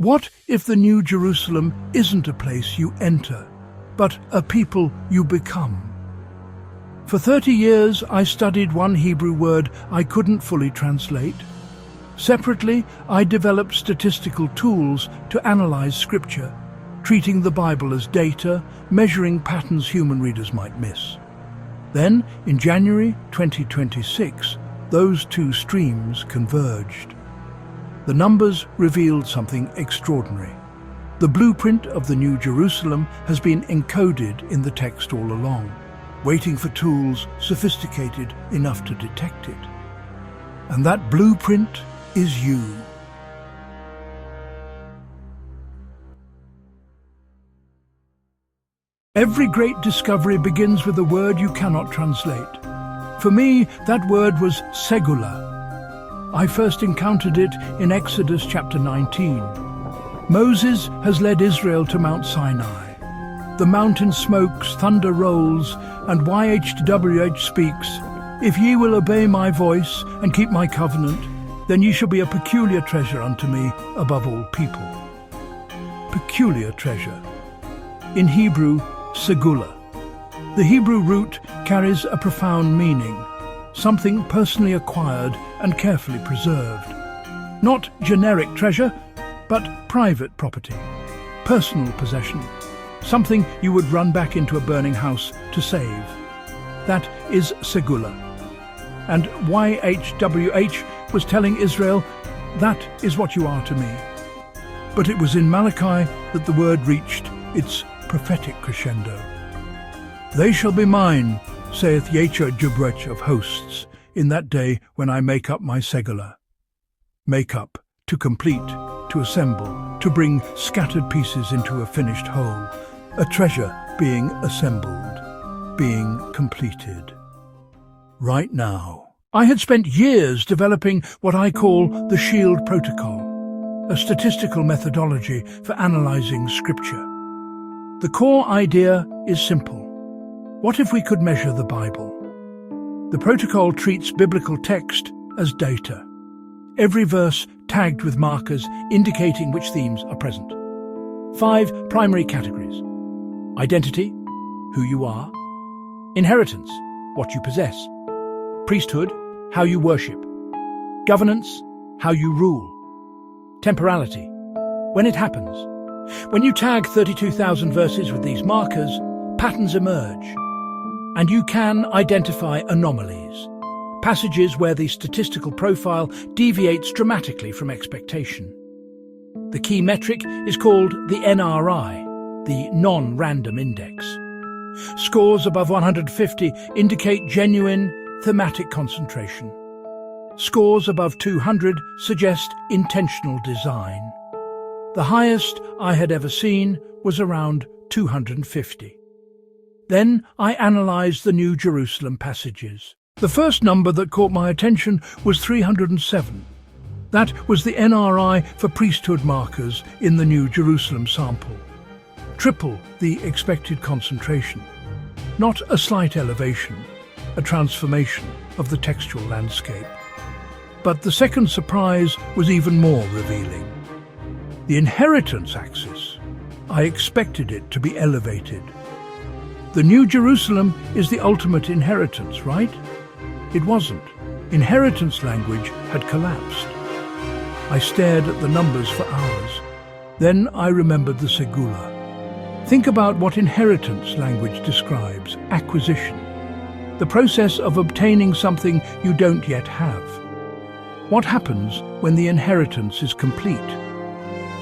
What if the New Jerusalem isn't a place you enter, but a people you become? For 30 years, I studied one Hebrew word I couldn't fully translate. Separately, I developed statistical tools to analyze Scripture, treating the Bible as data, measuring patterns human readers might miss. Then, in January 2026, those two streams converged. The numbers revealed something extraordinary. The blueprint of the New Jerusalem has been encoded in the text all along, waiting for tools sophisticated enough to detect it. And that blueprint is you. Every great discovery begins with a word you cannot translate. For me, that word was Segullah. I first encountered it in Exodus chapter 19. Moses has led Israel to Mount Sinai. The mountain smokes, thunder rolls, and YHWH speaks, "If ye will obey my voice and keep my covenant, then ye shall be a peculiar treasure unto me above all people." Peculiar treasure. In Hebrew, Segullah. The Hebrew root carries a profound meaning, something personally acquired and carefully preserved. Not generic treasure, but private property, personal possession, something you would run back into a burning house to save. That is Segullah. And YHWH was telling Israel, that is what you are to me. But it was in Malachi that the word reached its prophetic crescendo. "They shall be mine, saith Yahweh of hosts, in that day when I make up my Segullah." Make up, to complete, to assemble, to bring scattered pieces into a finished whole, a treasure being assembled, being completed. Right now. I had spent years developing what I call the SHIELD protocol, a statistical methodology for analyzing Scripture. The core idea is simple. What if we could measure the Bible? The protocol treats biblical text as data, every verse tagged with markers indicating which themes are present. 5 primary categories: identity, who you are; inheritance, what you possess; priesthood, how you worship; governance, how you rule; temporality, when it happens. When you tag 32,000 verses with these markers, patterns emerge, and you can identify anomalies, passages where the statistical profile deviates dramatically from expectation. The key metric is called the NRI, the non-random index. Scores above 150 indicate genuine thematic concentration. Scores above 200 suggest intentional design. The highest I had ever seen was around 250. Then I analysed the New Jerusalem passages. The first number that caught my attention was 307. That was the NRI for priesthood markers in the New Jerusalem sample. Triple the expected concentration. Not a slight elevation, a transformation of the textual landscape. But the second surprise was even more revealing. The inheritance axis. I expected it to be elevated. The New Jerusalem is the ultimate inheritance, right? It wasn't. Inheritance language had collapsed. I stared at the numbers for hours. Then I remembered the Segullah. Think about what inheritance language describes: acquisition. The process of obtaining something you don't yet have. What happens when the inheritance is complete?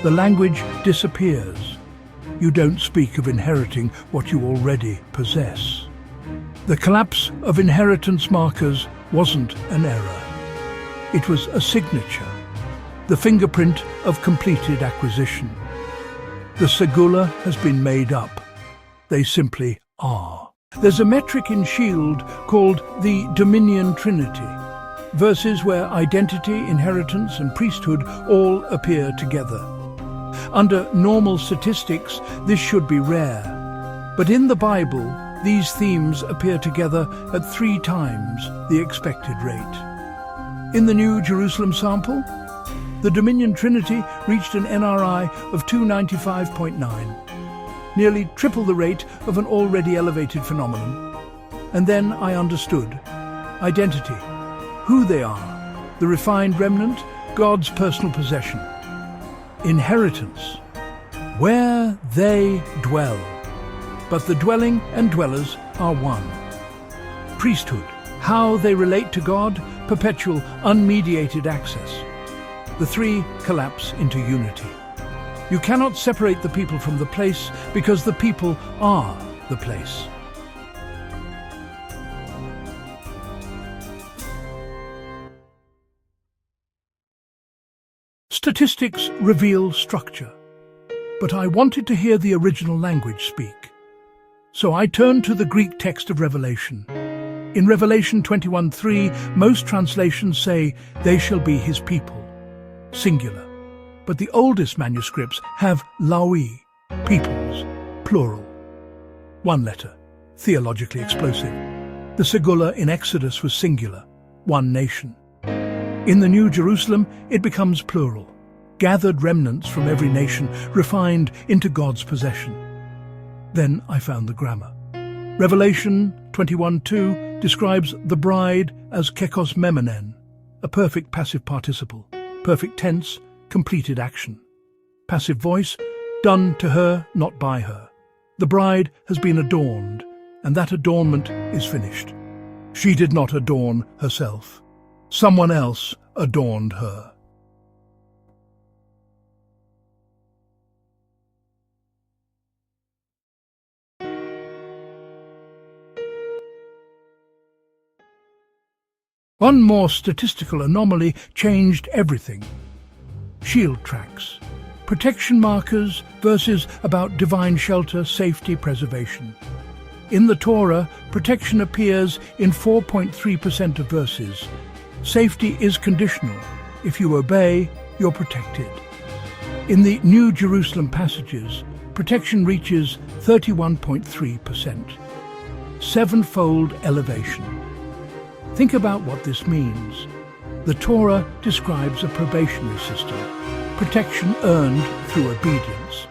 The language disappears. You don't speak of inheriting what you already possess. The collapse of inheritance markers wasn't an error. It was a signature, the fingerprint of completed acquisition. The Segullah has been made up. They simply are. There's a metric in SHIELD called the Dominion Trinity, verses where identity, inheritance, and priesthood all appear together. Under normal statistics, this should be rare. But in the Bible, these themes appear together at 3 times the expected rate. In the New Jerusalem sample, The Dominion Trinity reached an NRI of 295.9, nearly triple the rate of an already elevated phenomenon. And then I understood. Identity, who they are, the refined remnant, God's personal possession. Inheritance, where they dwell. But the dwelling and dwellers are one. Priesthood, how they relate to God, perpetual, unmediated access. The three collapse into unity. You cannot separate the people from the place because the people are the place. Statistics reveal structure, but I wanted to hear the original language speak. So I turned to the Greek text of Revelation. In Revelation 21:3, most translations say, "They shall be his people," singular. But the oldest manuscripts have laoi, peoples, plural. One letter, theologically explosive. The Segullah in Exodus was singular, one nation. In the New Jerusalem, it becomes plural, gathered remnants from every nation, refined into God's possession. Then I found the grammar. Revelation 21:2 describes the bride as kekos memonen, a perfect passive participle, perfect tense, completed action. Passive voice, done to her, not by her. The bride has been adorned, and that adornment is finished. She did not adorn herself. Someone else adorned her. One more statistical anomaly changed everything. Shield tracks, protection markers, verses about divine shelter, safety, preservation. In the Torah, protection appears in 4.3% of verses. Safety is conditional. If you obey, you're protected. In the New Jerusalem passages, protection reaches 31.3%. Sevenfold elevation. Think about what this means. The Torah describes a probationary system, protection earned through obedience.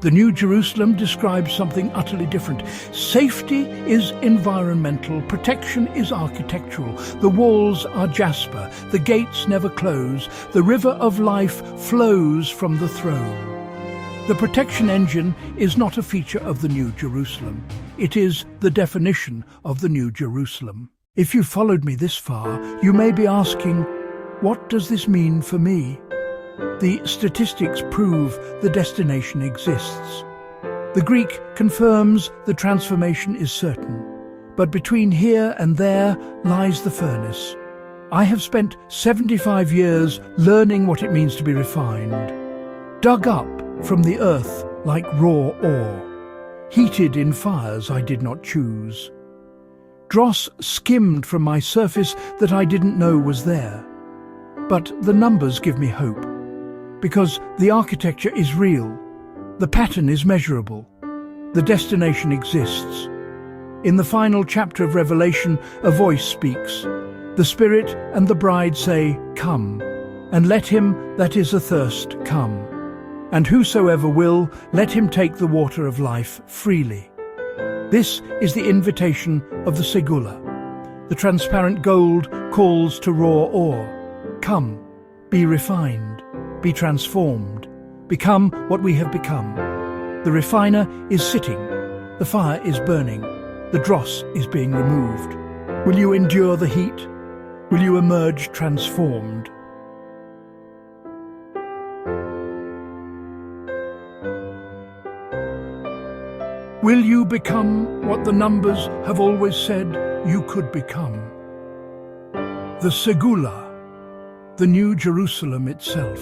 The New Jerusalem describes something utterly different. Safety is environmental, protection is architectural. The walls are jasper, the gates never close, the river of life flows from the throne. The protection engine is not a feature of the New Jerusalem. It is the definition of the New Jerusalem. If you followed me this far, you may be asking, what does this mean for me? The statistics prove the destination exists. The Greek confirms the transformation is certain, but between here and there lies the furnace. I have spent 75 years learning what it means to be refined, dug up from the earth like raw ore, heated in fires I did not choose. Dross skimmed from my surface that I didn't know was there. But the numbers give me hope, because the architecture is real, the pattern is measurable, the destination exists. In the final chapter of Revelation, a voice speaks. The Spirit and the bride say, "Come, and let him that is athirst come. And whosoever will, let him take the water of life freely." This is the invitation of the Segullah. The transparent gold calls to raw ore. Come, be refined, be transformed, become what we have become. The refiner is sitting, the fire is burning, the dross is being removed. Will you endure the heat? Will you emerge transformed? Will you become what the numbers have always said you could become? The Segullah, the New Jerusalem itself.